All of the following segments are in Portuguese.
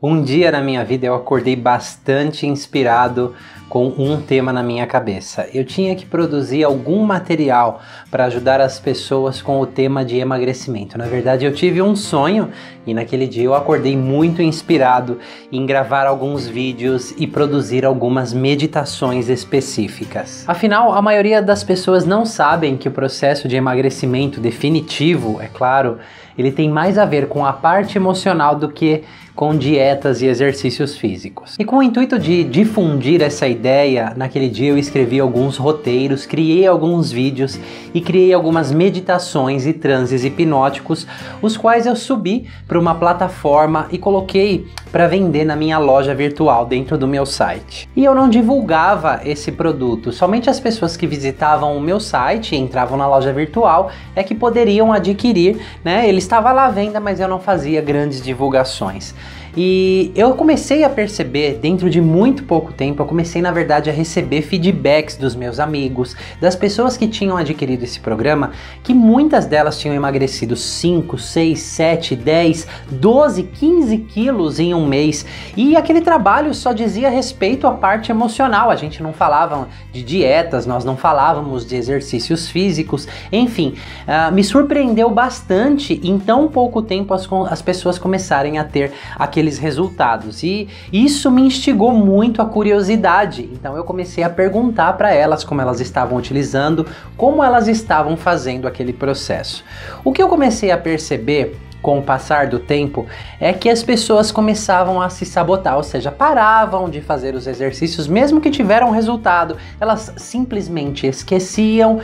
Um dia na minha vida eu acordei bastante inspirado com um tema na minha cabeça. Eu tinha que produzir algum material para ajudar as pessoas com o tema de emagrecimento. Na verdade, eu tive um sonho e naquele dia eu acordei muito inspirado em gravar alguns vídeos e produzir algumas meditações específicas. Afinal, a maioria das pessoas não sabem que o processo de emagrecimento definitivo, é claro, ele tem mais a ver com a parte emocional do que com dietas e exercícios físicos. E com o intuito de difundir essa ideia, naquele dia eu escrevi alguns roteiros, criei alguns vídeos e criei algumas meditações e transes hipnóticos, os quais eu subi para uma plataforma e coloquei para vender na minha loja virtual dentro do meu site. E eu não divulgava esse produto, somente as pessoas que visitavam o meu site e entravam na loja virtual é que poderiam adquirir, né? Ele estava lá à venda, mas eu não fazia grandes divulgações. E eu comecei a perceber, dentro de muito pouco tempo, eu comecei na verdade a receber feedbacks dos meus amigos, das pessoas que tinham adquirido esse programa, que muitas delas tinham emagrecido 5, 6, 7, 10, 12, 15 quilos em um mês. E aquele trabalho só dizia respeito à parte emocional, a gente não falava de dietas, nós não falávamos de exercícios físicos, enfim, me surpreendeu bastante em tão pouco tempo as pessoas começarem a ter aqueles resultados, e isso me instigou muito a curiosidade. Então eu comecei a perguntar para elas como elas estavam utilizando, como elas estavam fazendo aquele processo. O que eu comecei a perceber com o passar do tempo é que as pessoas começavam a se sabotar, ou seja, paravam de fazer os exercícios mesmo que tiveram resultado, elas simplesmente esqueciam,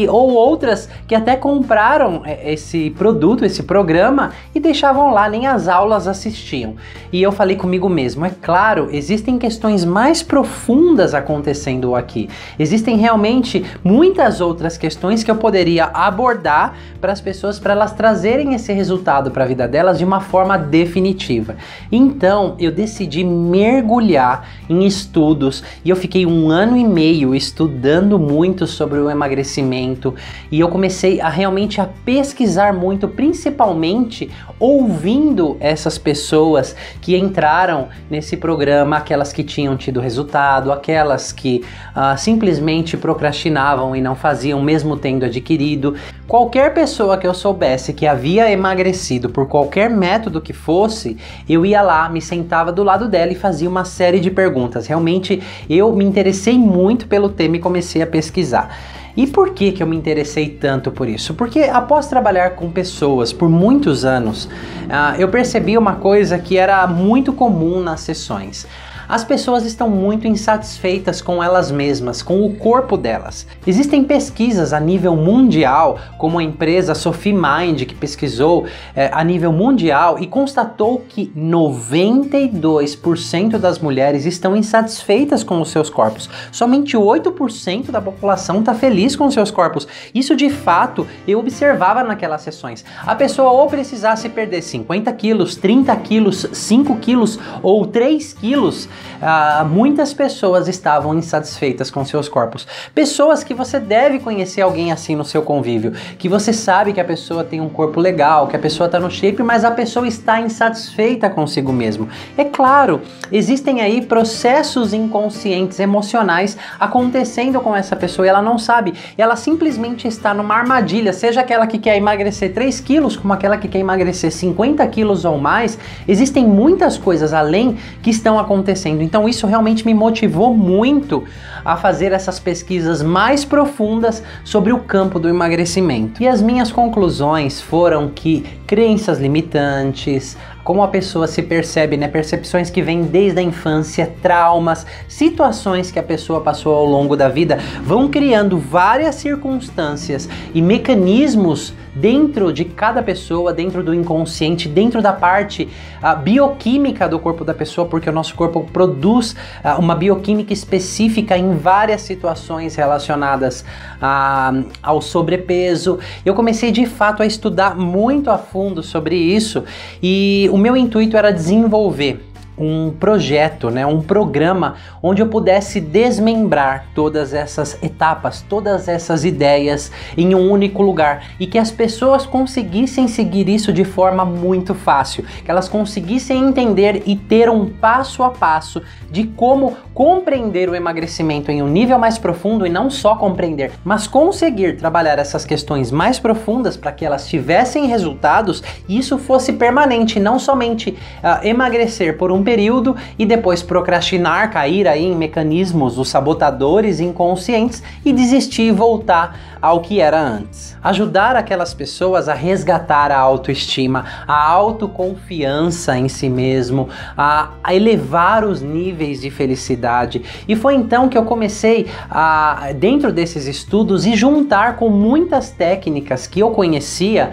ou outras que até compraram esse produto, esse programa e deixavam lá, nem as aulas assistiam. E eu falei comigo mesmo, é claro, existem questões mais profundas acontecendo aqui, existem realmente muitas outras questões que eu poderia abordar para as pessoas, para elas trazerem esse resultado para a vida delas de uma forma definitiva. Então eu decidi mergulhar em estudos e eu fiquei 1 ano e meio estudando muito sobre o emagrecimento, e eu comecei a realmente a pesquisar muito, principalmente ouvindo essas pessoas que entraram nesse programa, aquelas que tinham tido resultado, aquelas que simplesmente procrastinavam e não faziam mesmo tendo adquirido. Qualquer pessoa que eu soubesse que havia emagrecido por qualquer método que fosse, eu ia lá, me sentava do lado dela e fazia uma série de perguntas. Realmente eu me interessei muito pelo tema e comecei a pesquisar. E por que eu me interessei tanto por isso? Porque após trabalhar com pessoas por muitos anos, eu percebi uma coisa que era muito comum nas sessões. As pessoas estão muito insatisfeitas com elas mesmas, com o corpo delas. Existem pesquisas a nível mundial, como a empresa Sophie Mind, que pesquisou a nível mundial e constatou que 92% das mulheres estão insatisfeitas com os seus corpos. Somente 8% da população está feliz com os seus corpos. Isso de fato eu observava naquelas sessões. A pessoa ou precisasse perder 50 quilos, 30 quilos, 5 quilos ou 3 quilos, muitas pessoas estavam insatisfeitas com seus corpos. Pessoas que você deve conhecer alguém assim no seu convívio, que você sabe que a pessoa tem um corpo legal, que a pessoa está no shape, mas a pessoa está insatisfeita consigo mesmo. É claro, existem aí processos inconscientes, emocionais acontecendo com essa pessoa e ela não sabe. Ela simplesmente está numa armadilha, seja aquela que quer emagrecer 3 quilos, como aquela que quer emagrecer 50 quilos ou mais. Existem muitas coisas além que estão acontecendo. Então isso realmente me motivou muito a fazer essas pesquisas mais profundas sobre o campo do emagrecimento. E as minhas conclusões foram que crenças limitantes, como a pessoa se percebe, né? Percepções que vêm desde a infância, traumas, situações que a pessoa passou ao longo da vida, vão criando várias circunstâncias e mecanismos dentro de cada pessoa, dentro do inconsciente, dentro da parte bioquímica do corpo da pessoa, porque o nosso corpo produz uma bioquímica específica em várias situações relacionadas ao sobrepeso. Eu comecei de fato a estudar muito a fundo sobre isso e o meu intuito era desenvolver um projeto, né, um programa onde eu pudesse desmembrar todas essas etapas, todas essas ideias em um único lugar e que as pessoas conseguissem seguir isso de forma muito fácil, que elas conseguissem entender e ter um passo a passo de como compreender o emagrecimento em um nível mais profundo e não só compreender, mas conseguir trabalhar essas questões mais profundas para que elas tivessem resultados e isso fosse permanente, não somente emagrecer por um período e depois procrastinar, cair aí em mecanismos, os sabotadores inconscientes e desistir e voltar ao que era antes. Ajudar aquelas pessoas a resgatar a autoestima, a autoconfiança em si mesmo, a elevar os níveis de felicidade. E foi então que eu comecei dentro desses estudos, e juntar com muitas técnicas que eu conhecia,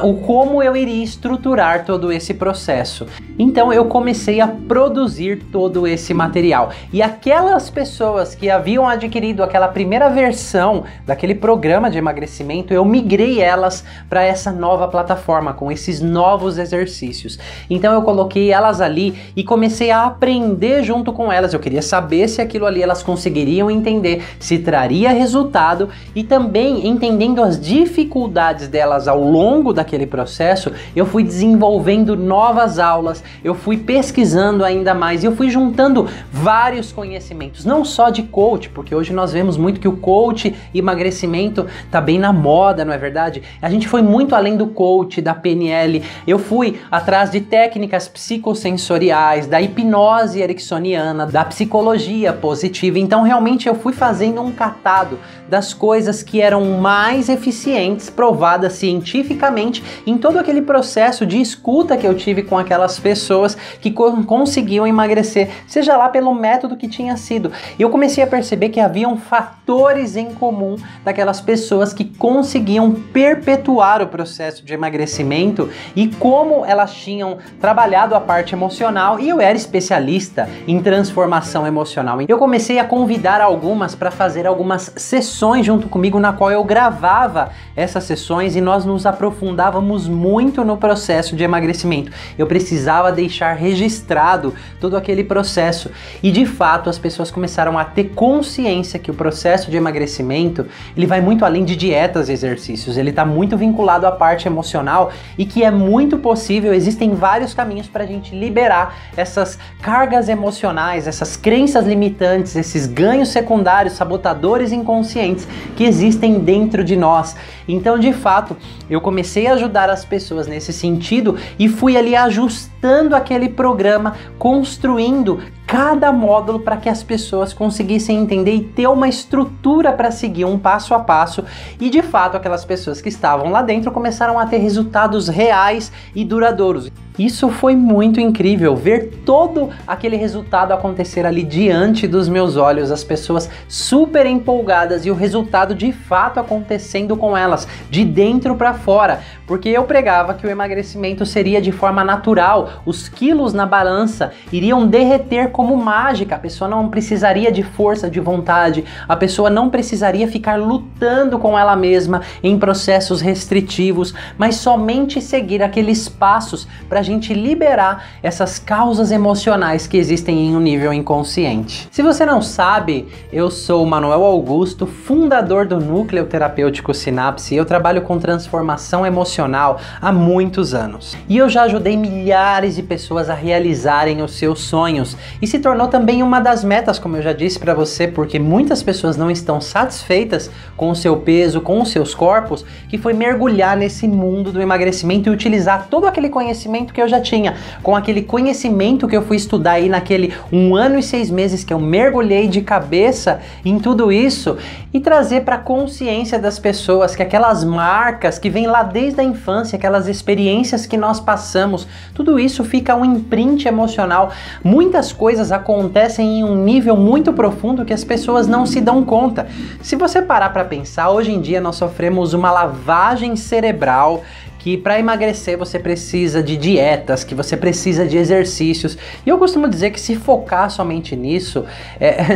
o como eu iria estruturar todo esse processo. Então eu comecei a produzir todo esse material. E aquelas pessoas que haviam adquirido aquela primeira versão daquele programa de emagrecimento, eu migrei elas para essa nova plataforma com esses novos exercícios. Então eu coloquei elas ali e comecei a aprender junto com elas. Eu queria saber se aquilo ali elas conseguiriam entender, se traria resultado, e também entendendo as dificuldades delas ao longo daquele processo, eu fui desenvolvendo novas aulas, eu fui pesquisando ainda mais, e eu fui juntando vários conhecimentos, não só de coach, porque hoje nós vemos muito que o coach e emagrecimento tá bem na moda, não é verdade? A gente foi muito além do coach, da PNL, eu fui atrás de técnicas psicossensoriais, da hipnose ericksoniana, da psicologia positiva. Então realmente eu fui fazendo um catado das coisas que eram mais eficientes, provadas cientificamente, em todo aquele processo de escuta que eu tive com aquelas pessoas que conseguiam emagrecer, seja lá pelo método que tinha sido. E eu comecei a perceber que haviam fatores em comum daquelas pessoas que conseguiam perpetuar o processo de emagrecimento e como elas tinham trabalhado a parte emocional, e eu era especialista em transformação emocional. Eu comecei a convidar algumas para fazer algumas sessões junto comigo, na qual eu gravava essas sessões e nós nos aprofundávamos muito no processo de emagrecimento. Eu precisava deixar registrado todo aquele processo e de fato as pessoas começaram a ter consciência que o processo de emagrecimento ele vai muito além de dietas e exercícios, ele está muito vinculado à parte emocional e que é muito possível, existem vários caminhos para a gente liberar essas cargas emocionais, essas crenças limitantes, esses ganhos secundários, sabotadores inconscientes que existem dentro de nós. Então, de fato, eu comecei a ajudar as pessoas nesse sentido e fui ali ajustando aquele programa, construindo cada módulo para que as pessoas conseguissem entender e ter uma estrutura para seguir um passo a passo, e de fato aquelas pessoas que estavam lá dentro começaram a ter resultados reais e duradouros. Isso foi muito incrível, ver todo aquele resultado acontecer ali diante dos meus olhos, as pessoas super empolgadas e o resultado de fato acontecendo com elas, de dentro para fora, porque eu pregava que o emagrecimento seria de forma natural, os quilos na balança iriam derreter como mágica, a pessoa não precisaria de força de vontade, a pessoa não precisaria ficar lutando com ela mesma em processos restritivos, mas somente seguir aqueles passos para a gente liberar essas causas emocionais que existem em um nível inconsciente. Se você não sabe, eu sou o Manuel Augusto, fundador do Núcleo Terapêutico Sinapse, e eu trabalho com transformação emocional há muitos anos. E eu já ajudei milhares de pessoas a realizarem os seus sonhos e se tornou também uma das metas, como eu já disse para você, porque muitas pessoas não estão satisfeitas com o seu peso, com os seus corpos, que foi mergulhar nesse mundo do emagrecimento e utilizar todo aquele conhecimento que eu já tinha, com aquele conhecimento que eu fui estudar aí naquele 1 ano e 6 meses que eu mergulhei de cabeça em tudo isso, e trazer para a consciência das pessoas que aquelas marcas que vêm lá desde a infância, aquelas experiências que nós passamos, tudo isso fica um imprint emocional. Muitas coisas acontecem em um nível muito profundo que as pessoas não se dão conta. Se você parar para pensar, hoje em dia nós sofremos uma lavagem cerebral que para emagrecer você precisa de dietas, que você precisa de exercícios. E eu costumo dizer que se focar somente nisso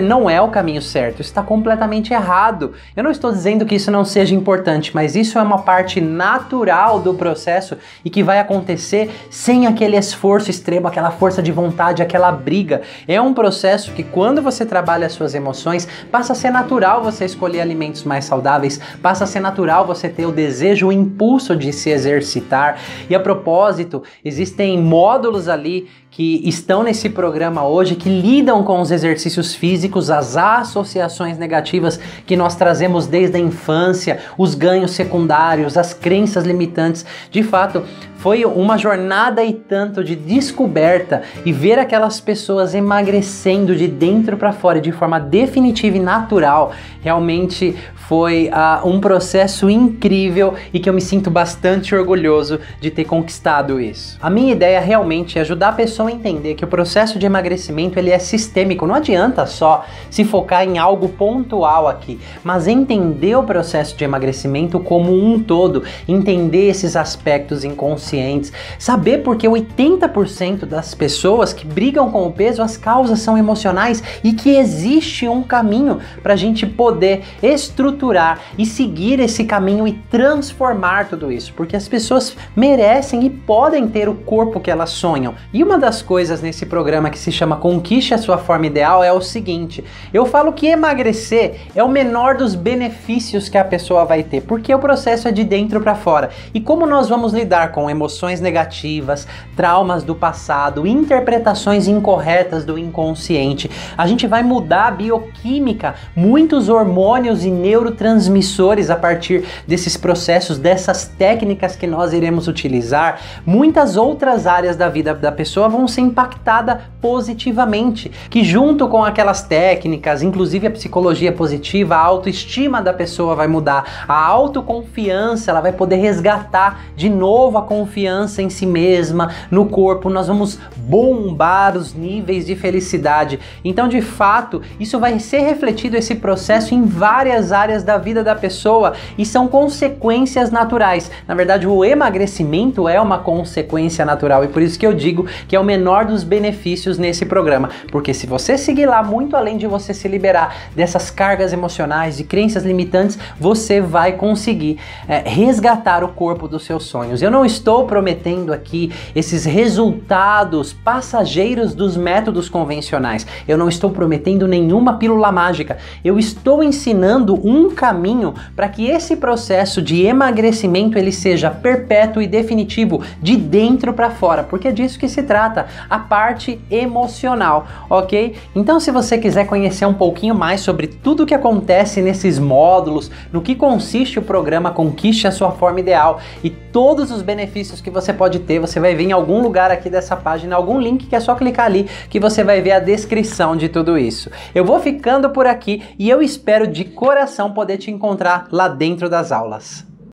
não é o caminho certo, isso está completamente errado. Eu não estou dizendo que isso não seja importante, mas isso é uma parte natural do processo e que vai acontecer sem aquele esforço extremo, aquela força de vontade, aquela briga. É um processo que quando você trabalha as suas emoções, passa a ser natural você escolher alimentos mais saudáveis, passa a ser natural você ter o desejo, o impulso de se exercitar. E a propósito, existem módulos ali que estão nesse programa hoje, que lidam com os exercícios físicos, as associações negativas que nós trazemos desde a infância, os ganhos secundários, as crenças limitantes. De fato, foi uma jornada e tanto de descoberta, e ver aquelas pessoas emagrecendo de dentro para fora de forma definitiva e natural, realmente foi um processo incrível e que eu me sinto bastante orgulhoso de ter conquistado isso. A minha ideia realmente é ajudar a pessoa a entender que o processo de emagrecimento ele é sistêmico. Não adianta só se focar em algo pontual aqui, mas entender o processo de emagrecimento como um todo, entender esses aspectos inconscientes, saber porque 80% das pessoas que brigam com o peso, as causas são emocionais e que existe um caminho para a gente poder estruturar e seguir esse caminho e transformar tudo isso, porque as pessoas merecem e podem ter o corpo que elas sonham. E uma das coisas nesse programa que se chama Conquiste a Sua Forma Ideal é o seguinte: eu falo que emagrecer é o menor dos benefícios que a pessoa vai ter, porque o processo é de dentro para fora. E como nós vamos lidar com emoções negativas, traumas do passado, interpretações incorretas do inconsciente, a gente vai mudar a bioquímica, muitos hormônios e neurotransmissores a partir desses processos, dessas técnicas que nós iremos utilizar. Muitas outras áreas da vida da pessoa vão ser impactadas positivamente, que junto com aquelas técnicas, inclusive a psicologia positiva, a autoestima da pessoa vai mudar, a autoconfiança, ela vai poder resgatar de novo a confiança em si mesma, no corpo. Nós vamos bombar os níveis de felicidade. Então, de fato, isso vai ser refletido, esse processo, em várias áreas da vida da pessoa, e são consequências naturais. Na verdade, o emagrecimento é uma consequência natural, e por isso que eu digo que é o menor dos benefícios nesse programa, porque se você seguir lá, muito além de você se liberar dessas cargas emocionais, de crenças limitantes, você vai conseguir resgatar o corpo dos seus sonhos. Eu não estou prometendo aqui esses resultados passageiros dos métodos convencionais, eu não estou prometendo nenhuma pílula mágica, eu estou ensinando um caminho para que esse processo de emagrecimento ele seja perpétuo e definitivo, de dentro para fora, porque é disso que se trata, a parte emocional, ok? Então, se você quiser conhecer um pouquinho mais sobre tudo o que acontece nesses módulos, no que consiste o programa Conquiste a Sua Forma Ideal e todos os benefícios que você pode ter, você vai ver em algum lugar aqui dessa página, algum link que é só clicar ali que você vai ver a descrição de tudo isso. Eu vou ficando por aqui e eu espero de coração poder te encontrar lá dentro das aulas.